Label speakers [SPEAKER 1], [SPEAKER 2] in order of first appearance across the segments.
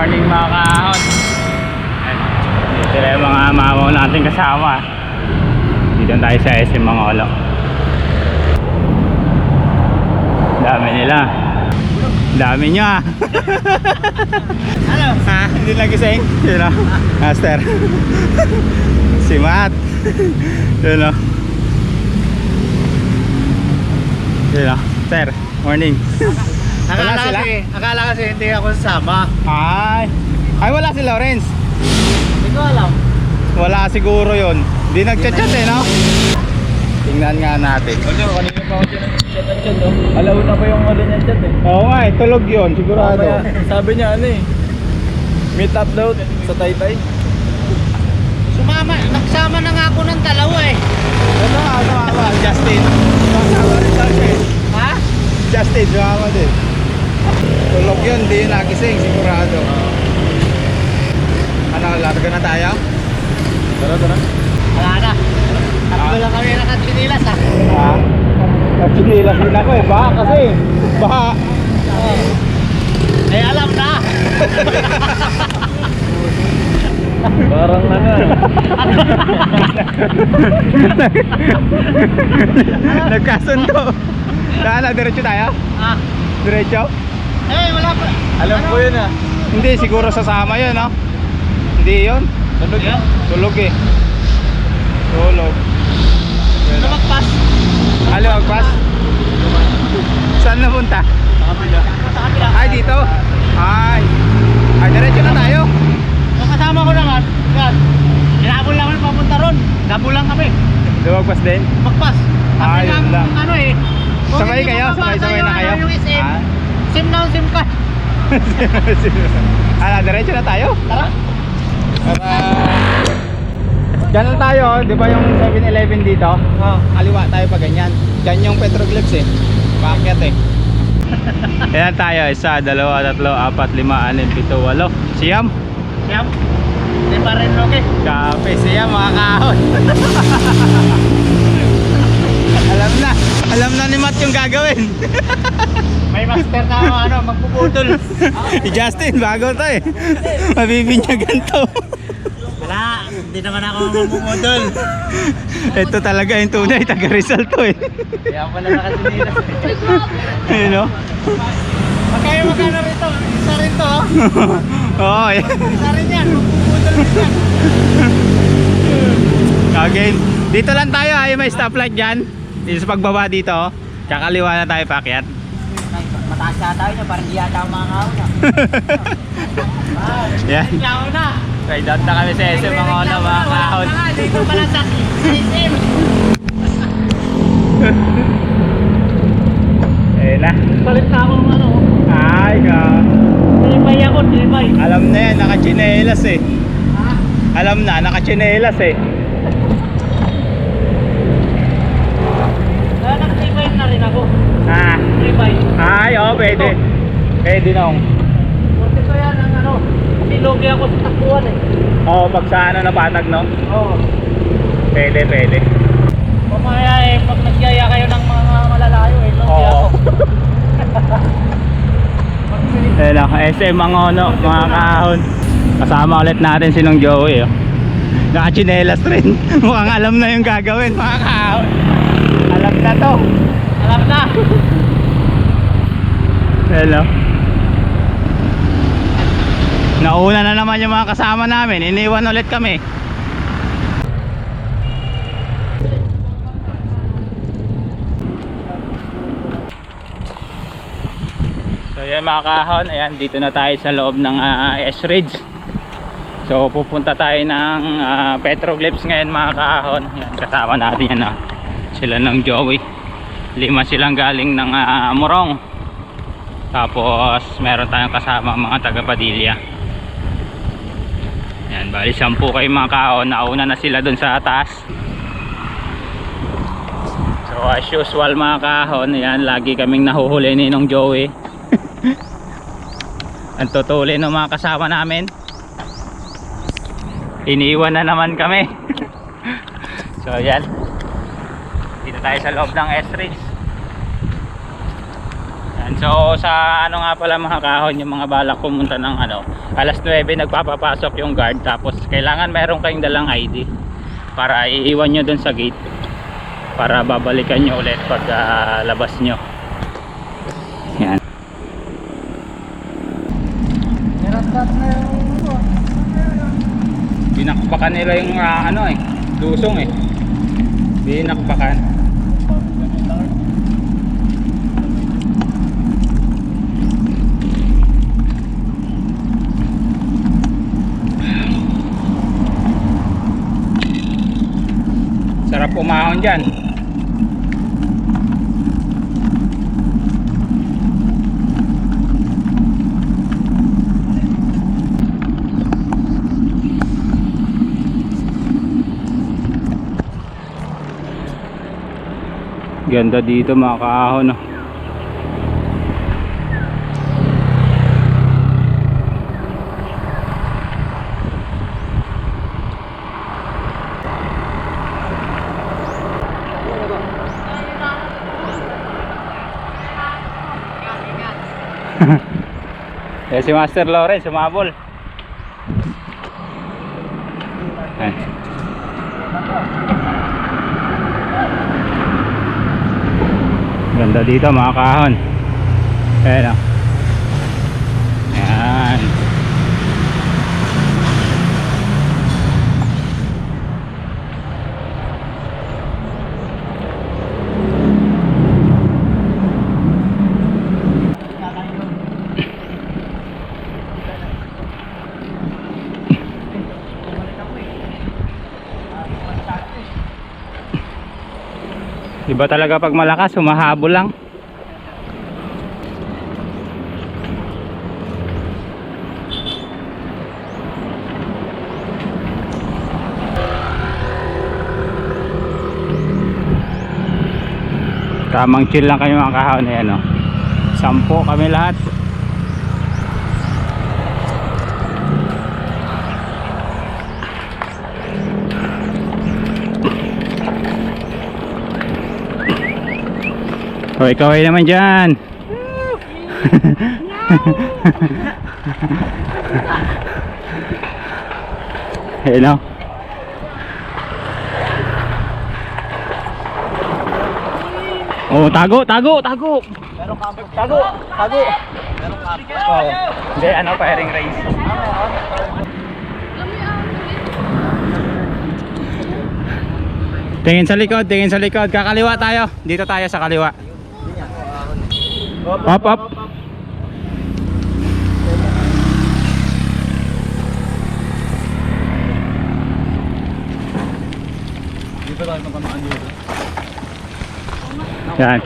[SPEAKER 1] morning mga kahon. Dito na yung mga mamaw natin kasama. Dito tayo sa SM Mangolo. Dami nila. Dami nyo ah.
[SPEAKER 2] Ano?
[SPEAKER 1] Ha? Hindi nagising? Yun o. Master. Si Matt. Yun o. Yun o. Sir, morning. Wala sila?
[SPEAKER 2] Akala kasi hindi ako sasama.
[SPEAKER 1] Ay wala si Lawrence.
[SPEAKER 2] Hindi ko alam.
[SPEAKER 1] Wala siguro yun. Hindi nagchat-chat eh, no? Tingnan nga natin.
[SPEAKER 2] Ano, kanina pa ako dyan chat no? Alauna pa yung niya chat eh.
[SPEAKER 1] Oo nga eh, tulog yun, sigurado.
[SPEAKER 2] Sabi niya ano eh, meet up daw sa Taytay. Nagsama na nga ako ng dalawa eh.
[SPEAKER 1] Ano, Justin. Kasama rin tayo eh.
[SPEAKER 2] Ha?
[SPEAKER 1] Justin, sumama din. Tulog yun, hindi yun nagising, sigurado. Ano, larga na tayo?
[SPEAKER 2] Tara. Wala na. Tatlo lang kami nakatinilas ha.
[SPEAKER 1] Ha? Nagpinilas din ako eh, baka kasi. Baka.
[SPEAKER 2] Eh alam na. Parang na nga.
[SPEAKER 1] Nagkasundo. Saan, diretso tayo?
[SPEAKER 2] Ah.
[SPEAKER 1] Diretso?
[SPEAKER 2] Eh wala pa.
[SPEAKER 1] Alam ko yun ah. Hindi, siguro sasama yun, no? Hindi yun.
[SPEAKER 2] Tulog yan?
[SPEAKER 1] Tulog eh. Tulog.
[SPEAKER 2] Ano magpas?
[SPEAKER 1] Halo, magpas? Saan napunta?
[SPEAKER 2] Sa kabila. Sa kabila.
[SPEAKER 1] Ay, dito? Ay, diretso na tayo.
[SPEAKER 2] Yung kasama ko naman, yan. Hinabol lang kami papunta ron. Dabol lang kami.
[SPEAKER 1] Lumagpas din?
[SPEAKER 2] Magpas.
[SPEAKER 1] Ah, yun lang.
[SPEAKER 2] Ano eh. kung
[SPEAKER 1] Sabay
[SPEAKER 2] hindi
[SPEAKER 1] kayo?
[SPEAKER 2] mo mabasa
[SPEAKER 1] Sabay na kayo?
[SPEAKER 2] Yung SM,
[SPEAKER 1] Ah.
[SPEAKER 2] SIM na SIM card.
[SPEAKER 1] Diretso na tayo?
[SPEAKER 2] Tara.
[SPEAKER 1] Diyan lang tayo, di ba yung 7-Eleven dito? Kaliwa tayo pa ganyan. Diyan yung Petroglyphs eh. Paakyat eh. Ayan tayo, 1, 2, 3, 4, 5, 6, 7, 8. Siyam?
[SPEAKER 2] Siyam. Hindi pa rin okay.
[SPEAKER 1] Kape, siyam mga kahon. Alam na ni Matt yung gagawin.
[SPEAKER 2] May master na ano, magpuputol.
[SPEAKER 1] Justin, bago to eh. Mabibinyagan to.
[SPEAKER 2] Wala, hindi naman ako mamumutol.
[SPEAKER 1] Ito talaga yung tunay, taga Rizal to eh.
[SPEAKER 2] Kaya pala nakasinilas.
[SPEAKER 1] Ayun o.
[SPEAKER 2] Magkano rito? Isa rin to.
[SPEAKER 1] Oo eh.
[SPEAKER 2] Isa rin yan, magpuputol rin yan.
[SPEAKER 1] Again, dito lang tayo ay may stoplight dyan. Dito sa pagbaba dito oh. Kakaliwa na tayo paakyat.
[SPEAKER 2] Mataas na tayo niya, parang di yata ang mga kauna.
[SPEAKER 1] Yan.
[SPEAKER 2] Kauna.
[SPEAKER 1] Ride out na kami sa SM Mangolo mga kahon.
[SPEAKER 2] Dito pala sa SM.
[SPEAKER 1] Ayun na.
[SPEAKER 2] Palit na ako ng ano.
[SPEAKER 1] Ay ka.
[SPEAKER 2] Tilipay ako, tilipay.
[SPEAKER 1] Alam na yan, nakachinelas eh.
[SPEAKER 2] Ha?
[SPEAKER 1] Alam na, nakachinelas eh.
[SPEAKER 2] Kaya nakatilipay na rin ako.
[SPEAKER 1] Ah.
[SPEAKER 2] Tilipay.
[SPEAKER 1] Ay, oo, pwede. Pwede nung.
[SPEAKER 2] Kasi ko yan ang ano. Kasi logi ako sa takbuhan eh.
[SPEAKER 1] Oo, pag sa ano napatag no?
[SPEAKER 2] Oo.
[SPEAKER 1] Pwede.
[SPEAKER 2] Pamaya eh, pag nagyaya kayo ng mga malalayo eh, logi
[SPEAKER 1] Oo.
[SPEAKER 2] ako.
[SPEAKER 1] Ayun lang, SM Mangolo mga kahon. Kasama ulit natin sinong Joey oh. Nakachinelas rin. Mukhang alam na yung gagawin mga kahon. Alam na to.
[SPEAKER 2] Alam na.
[SPEAKER 1] Hello. Nauna na naman yung mga kasama namin. Iniwan ulit kami. So yan mga kahon, ayan dito na tayo sa loob ng S-Ridge. So pupunta tayo ng Petroglyphs ngayon mga kahon. Ayan, kasama natin yan sila ng Joey. 5 silang galing ng Morong. Tapos meron tayong kasama mga taga Padilla. Ayan, bali 10 kayo mga kahon. Nauna na sila dun sa taas. So as usual mga kahon, ayan, lagi kaming nahuhuli ni Nong Joey. Ang tutuli ng mga kasama namin. Iniiwan na naman kami. So yan, dito tayo sa loob ng S-Ridge. Yan, So sa ano nga pala mga kahon, yung mga balak pumunta ng ano, alas 9 nagpapapasok yung guard, tapos kailangan meron kayong dalang ID para iiwan nyo dun sa gate para babalikan nyo ulit pag labas nyo. Yan. Binakbakan nila yung ano eh, lusong eh. Binakbakan. Sarap umahon dyan. Ganda dito mga kaahon, no? Eh, si Master Lawrence sumabol. Ayan. Ganda dito mga kahon. Ayan o. Ayan. Iba talaga pag malakas, humahabol lang. Tamang chill lang kayo mga kahon. Ayan o, 10 kami lahat. Kaway-kaway naman dyan. Ayan o. Oh, tago.
[SPEAKER 2] Meron kampo. Tago. Meron kampo.
[SPEAKER 1] Oh. Hindi, ano, firing range. Tingin sa likod. Kakaliwa tayo. Dito tayo sa kaliwa. Up.
[SPEAKER 2] Dito tayo magkamaan dito.
[SPEAKER 1] Yan.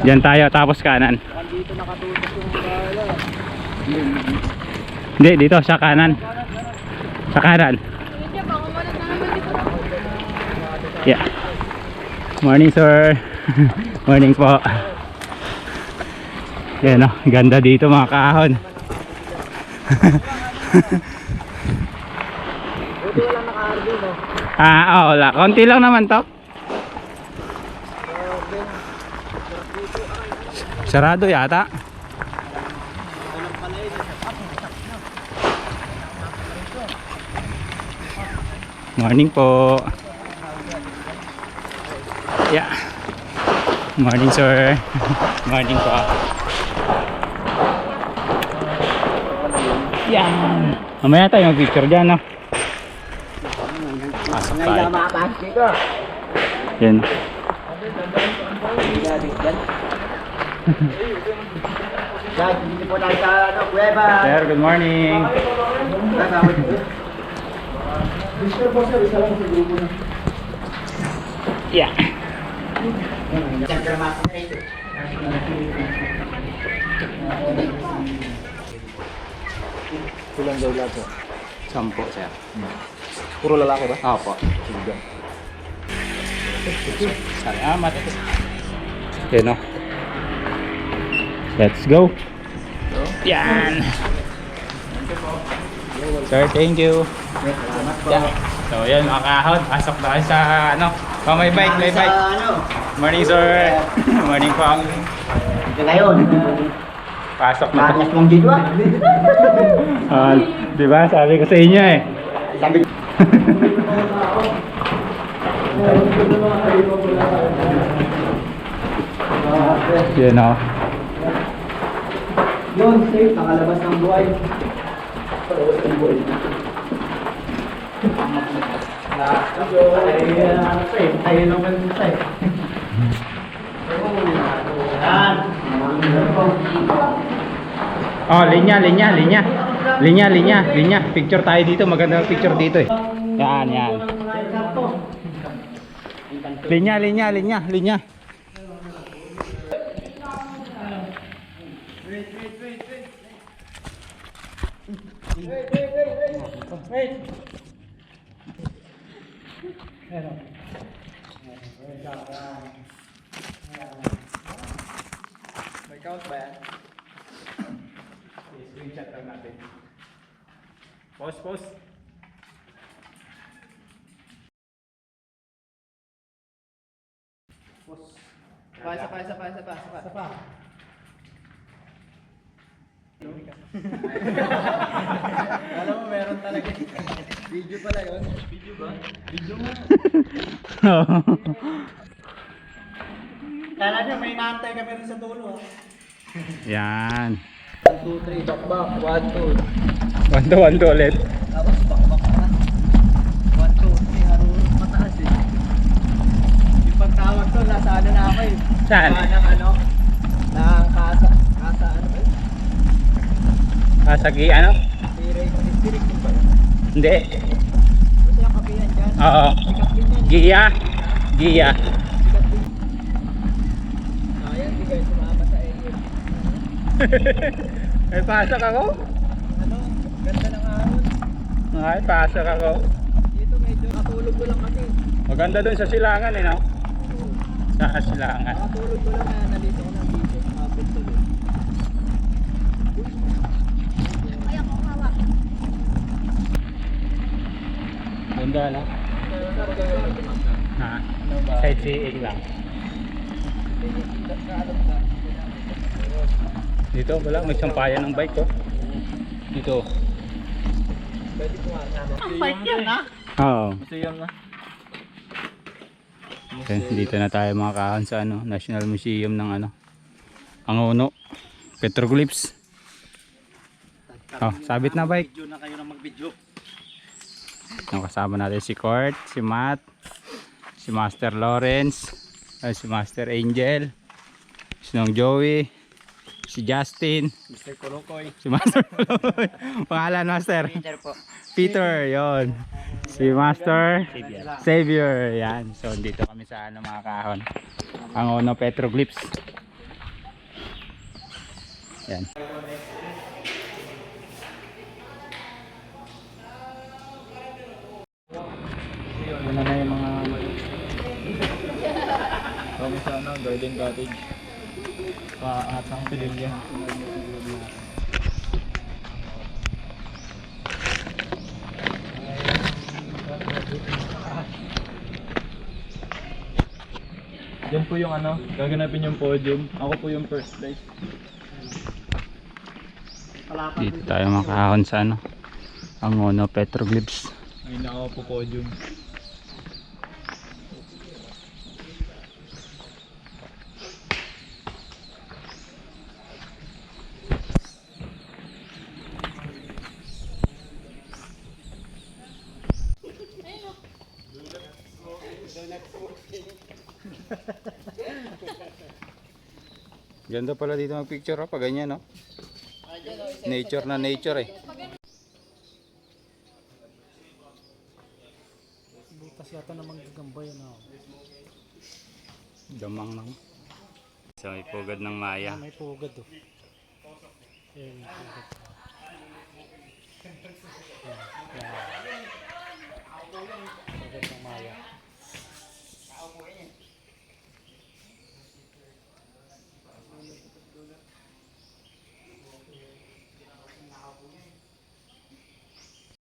[SPEAKER 1] Diyan tayo, tapos kanan.
[SPEAKER 2] Dito nakatutok yung bala.
[SPEAKER 1] Hindi, dito sa kanan. Sa kanan. Yeah. Morning sir. Morning po. Yan o, ganda dito mga kahon.
[SPEAKER 2] Buti wala naka-RV, no?
[SPEAKER 1] Wala. Konti lang naman to. Sarado yata. Morning po. Yeah. Morning sir. Morning po. Yan. Mamaya tayo mag-picture dyan, no? Pasok tayo. Yan.
[SPEAKER 2] Guys, hindi po tayo sa kuweba.
[SPEAKER 1] Sir, good morning. Yeah.
[SPEAKER 2] Kulang daw lahat, sir.
[SPEAKER 1] 10, sir.
[SPEAKER 2] Puro lalaki ba?
[SPEAKER 1] Opo.
[SPEAKER 2] Sige.
[SPEAKER 1] Salamat. Okay, no? Let's go. Yan. Sir, thank you.
[SPEAKER 2] Salamat po.
[SPEAKER 1] Yeah. So, yan mga kahon. Pasok tayo sa ano. May bike.
[SPEAKER 2] Ano?
[SPEAKER 1] Morning, sir. Morning po.
[SPEAKER 2] Ito ngayon.
[SPEAKER 1] Pasok na.
[SPEAKER 2] Takas mong dito ah.
[SPEAKER 1] Di ba? Sabi ko sa inyo eh.
[SPEAKER 2] Sabi ko.
[SPEAKER 1] Yan o.
[SPEAKER 2] Yun, safe. Nakalabas ng buhay. Palabas ng buhay. Tayo naman tayo. Yan.
[SPEAKER 1] Oh, linya. Picture tayo dito. Maganda picture dito eh. Yan. Linya.
[SPEAKER 2] May count ba yan?
[SPEAKER 1] Screenshot lang natin. Pause.
[SPEAKER 2] Isa pa. Alam mo, meron talaga. Video pala yun. Video ba? Video nga. Kala niya, may inaantay kami rin sa dulo.
[SPEAKER 1] Yan.
[SPEAKER 2] 1, 2, 3, bakbak. 1, 2.
[SPEAKER 1] 1 to ulit.
[SPEAKER 2] Tapos bakbak na. 1, 2, 3, harurot mataas eh. Yung pagtawag to, nasa ano na ako eh.
[SPEAKER 1] Saan?
[SPEAKER 2] Ng kasa ano ba?
[SPEAKER 1] Sagi ano?
[SPEAKER 2] Spirit ba?
[SPEAKER 1] Hindi.
[SPEAKER 2] Basta yung kapihan dyan.
[SPEAKER 1] Oo.
[SPEAKER 2] Sikat din yan.
[SPEAKER 1] Gia.
[SPEAKER 2] Sikat din. Sayang, di kayo sumama sa AF.
[SPEAKER 1] Ay, pasok ako.
[SPEAKER 2] Ano? Ganda ng ahon.
[SPEAKER 1] Ay, pasok ako.
[SPEAKER 2] Dito medyo katulog ko lang kasi.
[SPEAKER 1] Maganda dun sa silangan eh, no? Sa silangan.
[SPEAKER 2] Katulog ko lang na nalito ko ng dito. Kapit tuloy.
[SPEAKER 1] Ganda, no? Ha? Sightseeing lang. Dito, wala. May sampayan ng bike, oh. Dito.
[SPEAKER 2] Pwede ko nga. Ang bike yan ha?
[SPEAKER 1] Oo.
[SPEAKER 2] Museum na.
[SPEAKER 1] Okay, dito na tayo mga kahon sa ano, National Museum ng ano, Angono, Petroglyphs. Oh, sabit na bike.
[SPEAKER 2] Video na kayo na mag-video.
[SPEAKER 1] Ang kasama natin si Court, si Matt, si Master Lawrence, si Master Angel, si Nong Joey, si Justin,
[SPEAKER 2] Mr. Kurokoy.
[SPEAKER 1] si Master Kuloy. Pangalan Master?
[SPEAKER 2] Peter po.
[SPEAKER 1] Peter, yon. Si Master Xavier, yan. So dito kami sa ano mga kahon, Angono Petroglyphs. Yan.
[SPEAKER 2] Muna na yung mga kami sa ano, garden cottage. Paatang pililya. Diyan po yung ano, gaganapin yung podium. Ako po yung first place.
[SPEAKER 1] Dito tayo mga kahon sa ano, Angono Petroglyphs.
[SPEAKER 2] Ayun ako po podium.
[SPEAKER 1] Ganda pala dito mag picture pag ganyan, no? Nature na nature eh.
[SPEAKER 2] Butas yata namang gagambay na.
[SPEAKER 1] Gamang lang. So may pugad ng Maya.
[SPEAKER 2] May pugad oh. May pugad.